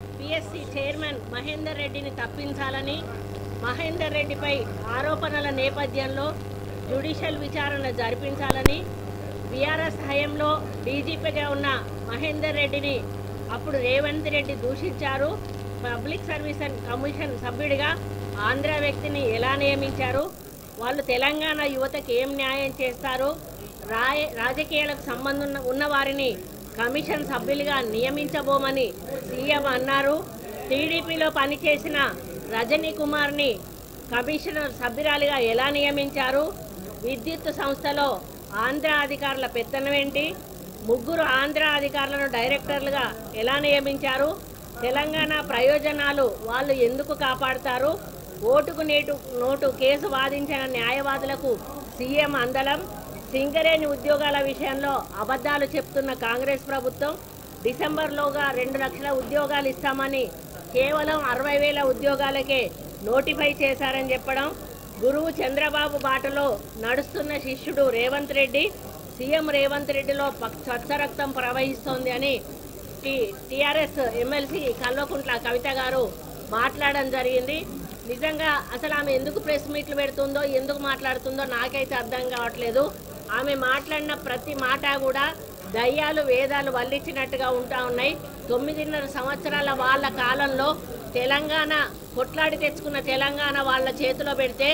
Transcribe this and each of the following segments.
PSC chairman Mahender రెడ్డిని తప్పించాలని, మహేందర్ రెడ్డిపై ఆరోపణల నేపథ్యంలో జ్యుడిషియల్ విచారణ జరిపించాలని, బీఆర్ఎస్ హయాంలో డీజీపీగా ఉన్న మహేందర్ రెడ్డిని అప్పుడు రేవంత్ రెడ్డి దూషించారు. పబ్లిక్ సర్వీస్ కమిషన్ సభ్యుడిగా ఆంధ్ర వ్యక్తిని ఎలా నియమించారు, వాళ్ళు తెలంగాణ యువతకి ఏం న్యాయం చేస్తారు, రాజకీయాలకు సంబంధం ఉన్న వారిని కమిషన్ సభ్యులుగా నియమించబోమని సీఎం అన్నారు. టీడీపీలో పనిచేసిన రజనీ కుమార్ని కమిషనర్ సభ్యురాలిగా ఎలా నియమించారు, విద్యుత్ సంస్థలో ఆంధ్ర అధికారుల పెత్తనమేంటి, ముగ్గురు ఆంధ్ర అధికారులను డైరెక్టర్లుగా ఎలా నియమించారు, తెలంగాణ ప్రయోజనాలు వాళ్ళు ఎందుకు కాపాడుతారు, ఓటుకు నోటు కేసు వాదించిన న్యాయవాదులకు సీఎం అందలం, సింగరేణి ఉద్యోగాల విషయంలో అబద్ధాలు చెప్తున్న కాంగ్రెస్ ప్రభుత్వం డిసెంబర్లోగా 2 లక్షల ఉద్యోగాలు ఇస్తామని కేవలం 60,000 ఉద్యోగాలకే నోటిఫై చేశారని చెప్పడం, గురువు చంద్రబాబు బాటలో నడుస్తున్న శిష్యుడు రేవంత్ రెడ్డి, సీఎం రేవంత్ రెడ్డిలో స్వచ్ఛరక్తం ప్రవహిస్తోంది అని టీఆర్ఎస్ ఎమ్మెల్సీ కల్వకుంట్ల కవిత గారు మాట్లాడడం జరిగింది. నిజంగా అసలు ఆమె ఎందుకు ప్రెస్ మీట్లు పెడుతుందో, ఎందుకు మాట్లాడుతుందో నాకైతే అర్థం కావట్లేదు. ఆమె మాట్లాడిన ప్రతి మాట కూడా దయ్యాలు వేదాలు వల్లించినట్టుగా ఉంటా ఉన్నాయి. 9.5 సంవత్సరాల వాళ్ళ కాలంలో తెలంగాణ కొట్లాడి తెచ్చుకున్న తెలంగాణ వాళ్ళ చేతిలో పెడితే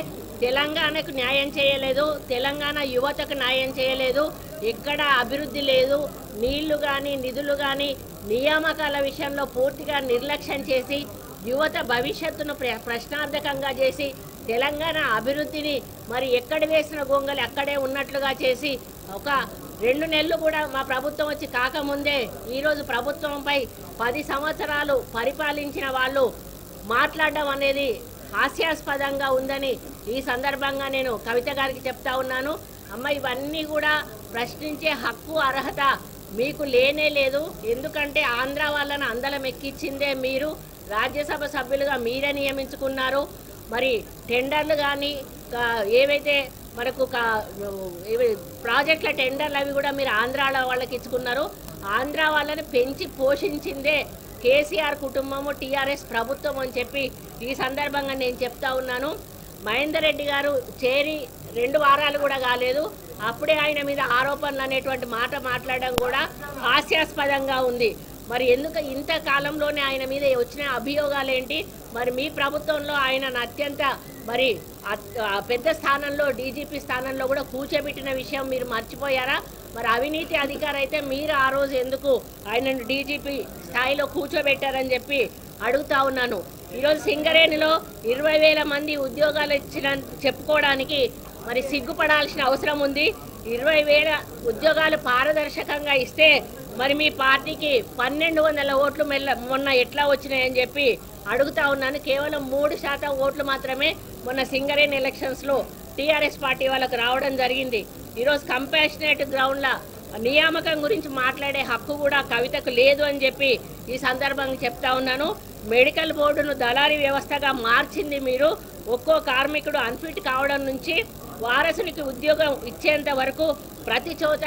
తెలంగాణకు న్యాయం చేయలేదు, తెలంగాణ యువతకు న్యాయం చేయలేదు, ఎక్కడ అభివృద్ధి లేదు, నీళ్లు కానీ నిధులు కానీ నియామకాల విషయంలో పూర్తిగా నిర్లక్ష్యం చేసి యువత భవిష్యత్తును ప్రశ్నార్థకంగా చేసి తెలంగాణ అభివృద్ధిని మరి ఎక్కడ వేసిన గొంగలి అక్కడే ఉన్నట్లుగా చేసి ఒక 2 నెలలు కూడా మా ప్రభుత్వం వచ్చి కాకముందే ఈరోజు ప్రభుత్వంపై 10 సంవత్సరాలు పరిపాలించిన వాళ్ళు మాట్లాడడం అనేది హాస్యాస్పదంగా ఉందని ఈ సందర్భంగా నేను కవిత గారికి చెప్తా ఉన్నాను. అమ్మ, ఇవన్నీ కూడా ప్రశ్నించే హక్కు అర్హత మీకు లేనే లేదు. ఎందుకంటే ఆంధ్ర వాళ్ళని అందలం ఎక్కించిందే మీరు, రాజ్యసభ సభ్యులుగా మీరే నియమించుకున్నారు. మరి టెండర్లు కానీ ఏవైతే మనకు ప్రాజెక్టుల టెండర్లు అవి కూడా మీరు ఆంధ్ర వాళ్ళకి ఇచ్చుకున్నారు. ఆంధ్ర వాళ్ళని పెంచి పోషించిందే కేసీఆర్ కుటుంబము, టీఆర్ఎస్ ప్రభుత్వం అని చెప్పి ఈ సందర్భంగా నేను చెప్తా ఉన్నాను. మహేందర్ రెడ్డి గారు చేరి 2 వారాలు కూడా కాలేదు, అప్పుడే ఆయన మీద ఆరోపణలు అనేటువంటి మాట మాట్లాడడం కూడా హాస్యాస్పదంగా ఉంది. మరి ఎందుకు ఇంత కాలంలోనే ఆయన మీద వచ్చిన అభియోగాలు ఏంటి? మరి మీ ప్రభుత్వంలో ఆయన అత్యంత మరి పెద్ద స్థానంలో డీజీపీ స్థానంలో కూడా కూర్చోబెట్టిన విషయం మీరు మర్చిపోయారా? మరి అవినీతి అధికారి అయితే మీరు ఆ రోజు ఎందుకు ఆయనను డీజీపీ స్థాయిలో కూర్చోబెట్టారని చెప్పి అడుగుతా ఉన్నాను. ఈరోజు సింగరేణిలో 20,000 మంది ఉద్యోగాలు ఇచ్చిన చెప్పుకోవడానికి మరి సిగ్గుపడాల్సిన అవసరం ఉంది. 20,000 ఉద్యోగాలు పారదర్శకంగా ఇస్తే మరి మీ పార్టీకి 1,200 ఓట్లు మొన్న ఎట్లా వచ్చినాయని చెప్పి అడుగుతా ఉన్నాను. కేవలం 3% ఓట్లు మాత్రమే మొన్న సింగరేణి ఎలక్షన్స్లో టీఆర్ఎస్ పార్టీ వాళ్ళకు రావడం జరిగింది. ఈరోజు కంపాషనేట్ గ్రౌండ్ల నియామకం గురించి మాట్లాడే హక్కు కూడా కవితకు లేదు అని చెప్పి ఈ సందర్భంగా చెప్తా ఉన్నాను. మెడికల్ బోర్డును దళారీ వ్యవస్థగా మార్చింది మీరు. ఒక్కో కార్మికుడు అన్ఫిట్ కావడం నుంచి వారసునికి ఉద్యోగం ఇచ్చేంత వరకు ప్రతి చోట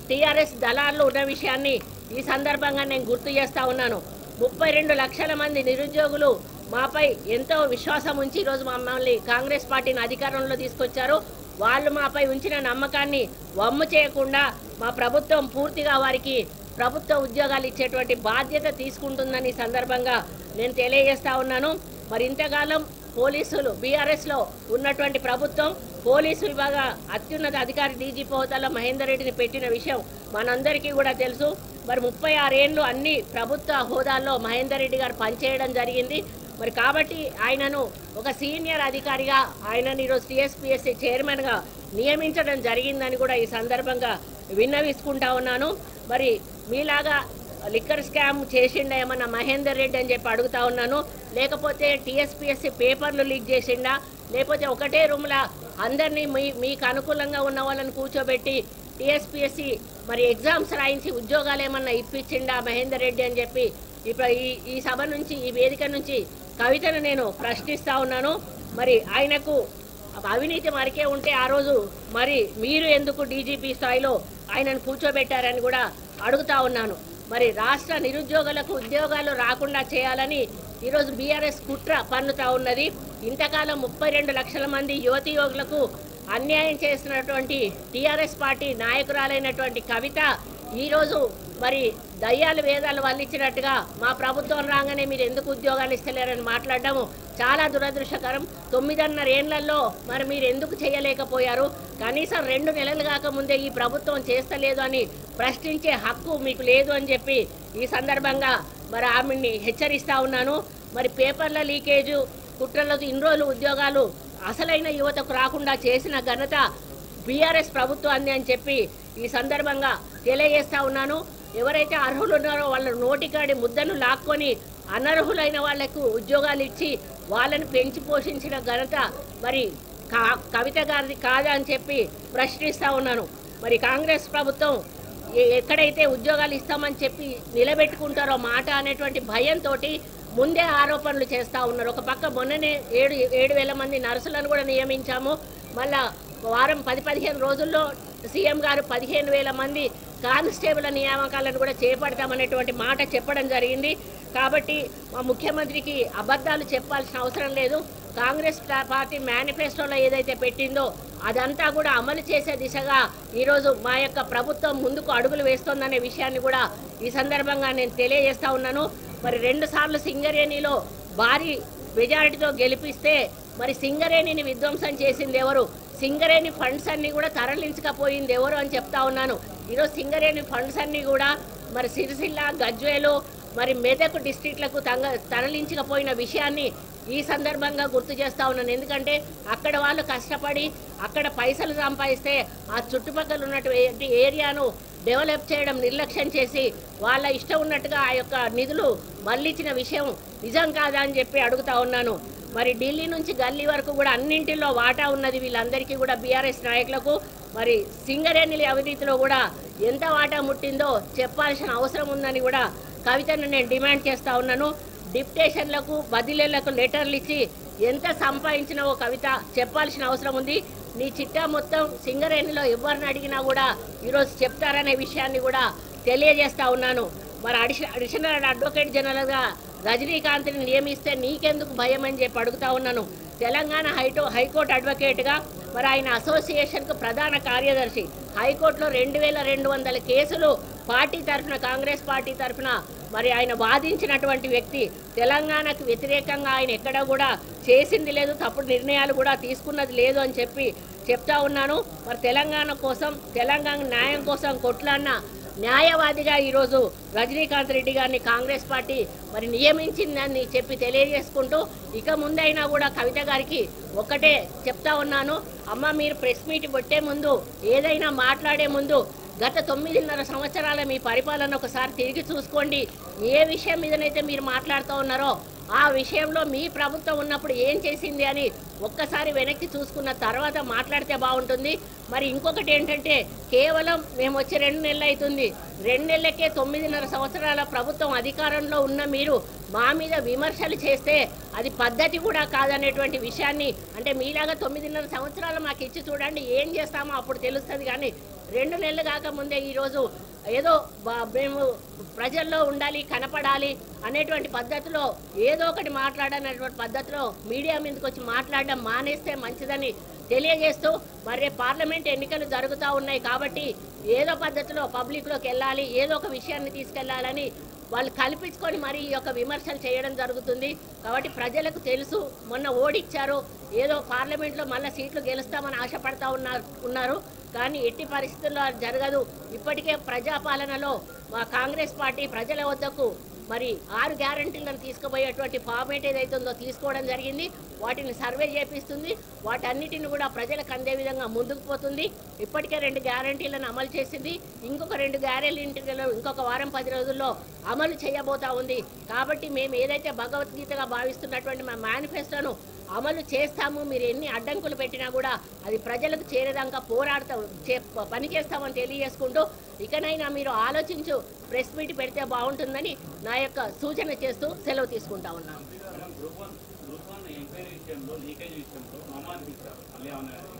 టీఆర్ఎస్ దళారులు ఉన్న విషయాన్ని ఈ సందర్భంగా నేను గుర్తు చేస్తా ఉన్నాను. 32 లక్షల మంది నిరుద్యోగులు మాపై ఎంతో విశ్వాసం ఉంచి ఈరోజు మమ్మల్ని కాంగ్రెస్ పార్టీని అధికారంలో తీసుకొచ్చారు. వాళ్ళు మాపై ఉంచిన నమ్మకాన్ని వమ్ము చేయకుండా మా ప్రభుత్వం పూర్తిగా వారికి ప్రభుత్వ ఉద్యోగాలు ఇచ్చేటువంటి బాధ్యత తీసుకుంటుందని సందర్భంగా నేను తెలియజేస్తా ఉన్నాను. మరి ఇంతకాలం పోలీసులు బీఆర్ఎస్లో ఉన్నటువంటి ప్రభుత్వం పోలీసు విభాగ అత్యున్నత అధికారి డీజీపీ హోదాలో మహేందర్ రెడ్డిని పెట్టిన విషయం మనందరికీ కూడా తెలుసు. మరి 36 ఏళ్ళు అన్ని ప్రభుత్వ హోదాల్లో మహేందర్ రెడ్డి గారు పనిచేయడం జరిగింది. మరి కాబట్టి ఆయనను ఒక సీనియర్ అధికారిగా ఆయనను ఈరోజు టీఎస్పీఎస్సీ చైర్మన్గా నియమించడం జరిగిందని కూడా ఈ సందర్భంగా విన్నవిసుకుంటా ఉన్నాను. మరి మీలాగా లిక్కర్ స్కామ్ చేసిండా ఏమన్నా మహేందర్ రెడ్డి అని చెప్పి అడుగుతా ఉన్నాను. లేకపోతే టీఎస్పీఎస్సీ పేపర్లు లీక్ చేసిండా, లేకపోతే ఒకటే రూమ్లో అందరినీ మీకు అనుకూలంగా ఉన్న వాళ్ళని కూర్చోబెట్టి టీఎస్పీఎస్సీ మరి ఎగ్జామ్స్ రాయించి ఉద్యోగాలు ఏమన్నా ఇప్పించిండా మహేందర్ రెడ్డి అని చెప్పి ఇప్పుడు ఈ సభ నుంచి, ఈ వేదిక నుంచి కవితను నేను ప్రశ్నిస్తా ఉన్నాను. మరి ఆయనకు అవినీతి మరికే ఉంటే ఆ రోజు మరి మీరు ఎందుకు డీజీపీ స్థాయిలో ఆయనను కూర్చోబెట్టారని కూడా అడుగుతా ఉన్నాను. మరి రాష్ట్ర నిరుద్యోగులకు ఉద్యోగాలు రాకుండా చేయాలని ఈరోజు బీఆర్ఎస్ కుట్ర పన్నుతా ఉన్నది. ఇంతకాలం 32 లక్షల మంది యువతీయోగులకు అన్యాయం చేసినటువంటి టీఆర్ఎస్ పార్టీ నాయకురాలైనటువంటి కవిత ఈరోజు మరి దయ్యాలు వేదాలు వల్లించినట్టుగా మా ప్రభుత్వం రాగానే మీరు ఎందుకు ఉద్యోగాలు ఇస్తలేరని మాట్లాడడము చాలా దురదృష్టకరం. 9.5 ఏళ్లలో మరి మీరు ఎందుకు చేయలేకపోయారు? కనీసం 2 నెలలు కాకముందే ఈ ప్రభుత్వం చేస్తలేదు అని ప్రశ్నించే హక్కు మీకు లేదు అని చెప్పి ఈ సందర్భంగా మరి ఆమెని హెచ్చరిస్తా ఉన్నాను. మరి పేపర్ల లీకేజు కుట్రలకు ఇన్ని రోజులు ఉద్యోగాలు అసలైన యువతకు రాకుండా చేసిన ఘనత బీఆర్ఎస్ ప్రభుత్వాన్ని అని చెప్పి ఈ సందర్భంగా తెలియజేస్తా ఉన్నాను. ఎవరైతే అర్హులు ఉన్నారో వాళ్ళ నోటికాడి ముద్దను లాక్కొని అనర్హులైన వాళ్లకు ఉద్యోగాలు ఇచ్చి వాళ్ళని పెంచి పోషించిన ఘనత మరి కవిత గారిది కాదా అని చెప్పి ప్రశ్నిస్తా ఉన్నాను. మరి కాంగ్రెస్ ప్రభుత్వం ఎక్కడైతే ఉద్యోగాలు ఇస్తామని చెప్పి నిలబెట్టుకుంటారో మాట అనేటువంటి భయంతో ముందే ఆరోపణలు చేస్తూ ఉన్నారు. ఒక పక్క మొన్ననే 7,000 మంది నర్సులను కూడా నియమించాము. మళ్ళా వారం 10-15 రోజుల్లో సీఎం గారు 15,000 మంది కానిస్టేబుల్ నియామకాలను కూడా చేపడతామనేటువంటి మాట చెప్పడం జరిగింది. కాబట్టి మా ముఖ్యమంత్రికి అబద్ధాలు చెప్పాల్సిన అవసరం లేదు. కాంగ్రెస్ పార్టీ మేనిఫెస్టోలో ఏదైతే పెట్టిందో అదంతా కూడా అమలు చేసే దిశగా ఈరోజు మా యొక్క ప్రభుత్వం ముందుకు అడుగులు వేస్తోందనే విషయాన్ని కూడా ఈ సందర్భంగా నేను తెలియజేస్తా ఉన్నాను. మరి 2 సార్లు సింగరేణిలో భారీ మెజారిటీతో గెలిపిస్తే మరి సింగరేణిని విధ్వంసం చేసింది ఎవరు? సింగరేణి ఫండ్స్ అన్ని కూడా తరలించకపోయింది ఎవరు అని చెప్తా ఉన్నాను. ఈరోజు సింగరేణి ఫండ్స్ అన్ని కూడా మరి సిరిసిల్ల, గజ్వేలు, మరి మెదక్ డిస్ట్రిక్ట్లకు తరలించకపోయిన విషయాన్ని ఈ సందర్భంగా గుర్తు చేస్తా ఉన్నాను. ఎందుకంటే అక్కడ వాళ్ళు కష్టపడి అక్కడ పైసలు సంపాదిస్తే ఆ చుట్టుపక్కల ఉన్నటువంటి ఏరియాను డెవలప్ చేయడం నిర్లక్ష్యం చేసి వాళ్ళ ఇష్టం ఉన్నట్టుగా ఆ యొక్క నిధులు మళ్ళించిన విషయం నిజం కాదా అని చెప్పి అడుగుతా ఉన్నాను. మరి ఢిల్లీ నుంచి గల్లీ వరకు కూడా అన్నింటిలో వాటా ఉన్నది వీళ్ళందరికీ కూడా బీఆర్ఎస్ నాయకులకు. మరి సింగరేణి అవినీతిలో కూడా ఎంత వాటా ముట్టిందో చెప్పాల్సిన అవసరం ఉందని కూడా కవితను నేను డిమాండ్ చేస్తా ఉన్నాను. డిప్యుటేషన్లకు బదిలీలకు లెటర్లు ఇచ్చి ఎంత సంపాదించినావో కవిత చెప్పాల్సిన అవసరం ఉంది. నీ చిట్టా మొత్తం సింగరేణిలో ఎవరిని అడిగినా కూడా ఈరోజు చెప్తారనే విషయాన్ని కూడా తెలియజేస్తా ఉన్నాను. మరి అడిషనల్ అడ్వకేట్ జనరల్గా రజనీకాంత్ని నియమిస్తే నీకెందుకు భయం అని చెప్పి అడుగుతా ఉన్నాను. తెలంగాణ హైకోర్టు అడ్వకేట్గా మరి ఆయన అసోసియేషన్కు ప్రధాన కార్యదర్శి. హైకోర్టులో 2,200 కేసులు పార్టీ తరఫున కాంగ్రెస్ పార్టీ తరఫున మరి ఆయన వాదించినటువంటి వ్యక్తి. తెలంగాణకు వ్యతిరేకంగా ఆయన ఎక్కడ కూడా చేసింది లేదు, తప్పుడు నిర్ణయాలు కూడా తీసుకున్నది లేదు అని చెప్పి చెప్తా ఉన్నాను. మరి తెలంగాణ కోసం, తెలంగాణ న్యాయం కోసం కొట్లాడిన న్యాయవాదిగా ఈరోజు రజనీకాంత్ రెడ్డి గారిని కాంగ్రెస్ పార్టీ మరి నియమించిందని చెప్పి తెలియజేసుకుంటూ ఇక ముందైనా కూడా కవిత గారికి ఒక్కటే చెప్తా ఉన్నాను. అమ్మ, మీరు ప్రెస్ మీట్ పెట్టే ముందు, ఏదైనా మాట్లాడే ముందు గత 9.5 సంవత్సరాల మీ పరిపాలన ఒకసారి తిరిగి చూసుకోండి. ఏ విషయం మీదనైతే మీరు మాట్లాడుతూ ఉన్నారో ఆ విషయంలో మీ ప్రభుత్వం ఉన్నప్పుడు ఏం చేసింది అని ఒక్కసారి వెనక్కి చూసుకున్న తర్వాత మాట్లాడితే బాగుంటుంది. మరి ఇంకొకటి ఏంటంటే, కేవలం మేము వచ్చి 2 నెలలు అవుతుంది. 2 నెలలకే 9.5 సంవత్సరాల ప్రభుత్వం అధికారంలో ఉన్న మీరు మా మీద విమర్శలు చేస్తే అది పద్ధతి కూడా కాదనేటువంటి విషయాన్ని, అంటే మీలాగా 9.5 సంవత్సరాలు మాకు ఇచ్చి చూడండి, ఏం చేస్తామో అప్పుడు తెలుస్తుంది. కానీ 2 నెలలు కాకముందే ఈరోజు ఏదో మేము ప్రజల్లో ఉండాలి, కనపడాలి అనేటువంటి పద్ధతిలో ఏదో ఒకటి మాట్లాడనేటువంటి పద్ధతిలో మీడియా మీదకి వచ్చి మాట్లాడడం మానేస్తే మంచిదని తెలియజేస్తూ, మరి పార్లమెంట్ ఎన్నికలు జరుగుతూ ఉన్నాయి కాబట్టి ఏదో పద్ధతిలో పబ్లిక్లోకి వెళ్ళాలి, ఏదో ఒక విషయాన్ని తీసుకెళ్లాలని వాళ్ళు కల్పించుకొని మరి ఈ యొక్క విమర్శలు చేయడం జరుగుతుంది. కాబట్టి ప్రజలకు తెలుసు, మొన్న ఓడిచ్చారు, ఏదో పార్లమెంట్లో మళ్ళీ సీట్లు గెలుస్తామని ఆశపడతా ఉన్నారు. కానీ ఎట్టి పరిస్థితుల్లో జరగదు. ఇప్పటికే ప్రజాపాలనలో మా కాంగ్రెస్ పార్టీ ప్రజల వద్దకు మరి 6 గ్యారంటీలను తీసుకుపోయేటువంటి ఫార్మేట్ ఏదైతుందో తీసుకోవడం జరిగింది. వాటిని సర్వే చేపిస్తుంది, వాటన్నిటిని కూడా ప్రజలకు అందే విధంగా ముందుకు పోతుంది. ఇప్పటికే 2 గ్యారంటీలను అమలు చేసింది, ఇంకొక 2 గ్యారంటీలను ఇంకొక వారం 10 రోజుల్లో అమలు చేయబోతా ఉంది. కాబట్టి మేము ఏదైతే భగవద్గీతగా భావిస్తున్నటువంటి మా మేనిఫెస్టోను అమలు చేస్తాము. మీరు ఎన్ని అడ్డంకులు పెట్టినా కూడా అది ప్రజలకు చేరేదాకా పనిచేస్తామని తెలియజేసుకుంటూ, ఇకనైనా మీరు ఆలోచించు ప్రెస్ మీట్ పెడితే బాగుంటుందని నా యొక్క సూచన చేస్తూ సెలవు తీసుకుంటా ఉన్నాను.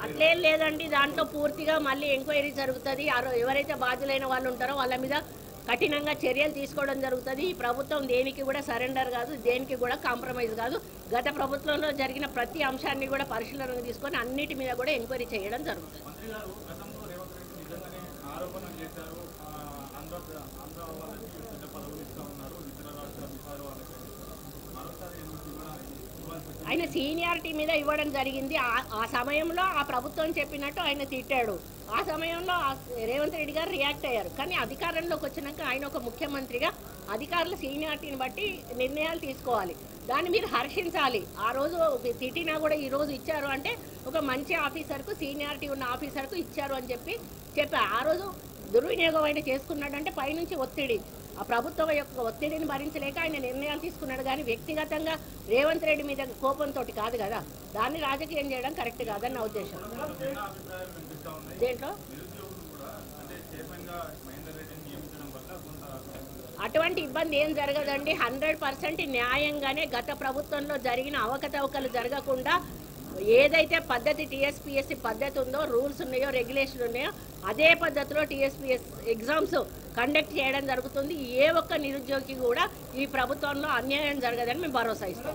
అట్లేం లేదండి, దాంట్లో పూర్తిగా మళ్ళీ ఎంక్వైరీ జరుగుతుంది. ఎవరైతే బాధ్యులైన వాళ్ళు ఉంటారో వాళ్ళ మీద కఠినంగా చర్యలు తీసుకోవడం జరుగుతుంది. ఈ ప్రభుత్వం దేనికి కూడా సరెండర్ కాదు, దేనికి కూడా కాంప్రమైజ్ కాదు. గత ప్రభుత్వంలో జరిగిన ప్రతి అంశాన్ని కూడా పరిశీలనకు తీసుకొని అన్నిటి మీద కూడా ఎంక్వైరీ చేయడం జరుగుతుంది. ఆయన సీనియారిటీ మీద ఇవ్వడం జరిగింది. ఆ సమయంలో ఆ ప్రభుత్వం చెప్పినట్టు ఆయన తిట్టాడు. ఆ సమయంలో రేవంత్ రెడ్డి గారు రియాక్ట్ అయ్యారు. కానీ అధికారంలోకి వచ్చినాక ఆయన ఒక ముఖ్యమంత్రిగా అధికారుల సీనియారిటీని బట్టి నిర్ణయాలు తీసుకోవాలి. దాన్ని మీరు హర్షించాలి. ఆ రోజు తిట్టినా కూడా ఈ రోజు ఇచ్చారు అంటే ఒక మంచి ఆఫీసర్కు, సీనియారిటీ ఉన్న ఆఫీసర్కు ఇచ్చారు అని చెప్పా. ఆ రోజు దుర్వినియోగం ఆయన చేసుకున్నాడంటే పైనుంచి ఒత్తిడి, ఆ ప్రభుత్వం యొక్క ఒత్తిడిని భరించలేక ఆయన నిర్ణయాలు తీసుకున్నాడు. కానీ వ్యక్తిగతంగా రేవంత్ రెడ్డి మీద కోపంతో కాదు కదా. దాన్ని రాజకీయం చేయడం కరెక్ట్ కాదని నా ఉద్దేశం. దేంట్లో అటువంటి ఇబ్బంది ఏం జరగదండి. 100% న్యాయంగానే గత ప్రభుత్వంలో జరిగిన అవకతవకలు జరగకుండా ఏదైతే పద్ధతి టీఎస్పీఎస్సీ పద్ధతి ఉందో, రూల్స్ ఉన్నాయో, రెగ్యులేషన్ ఉన్నాయో అదే పద్ధతిలో టీఎస్పీఎస్ ఎగ్జామ్స్ కండక్ట్ చేయడం జరుగుతుంది. ఏ ఒక్క నిరుద్యోగి కూడా ఈ ప్రభుత్వంలో అన్యాయం జరగదని మేము భరోసా ఇస్తాం.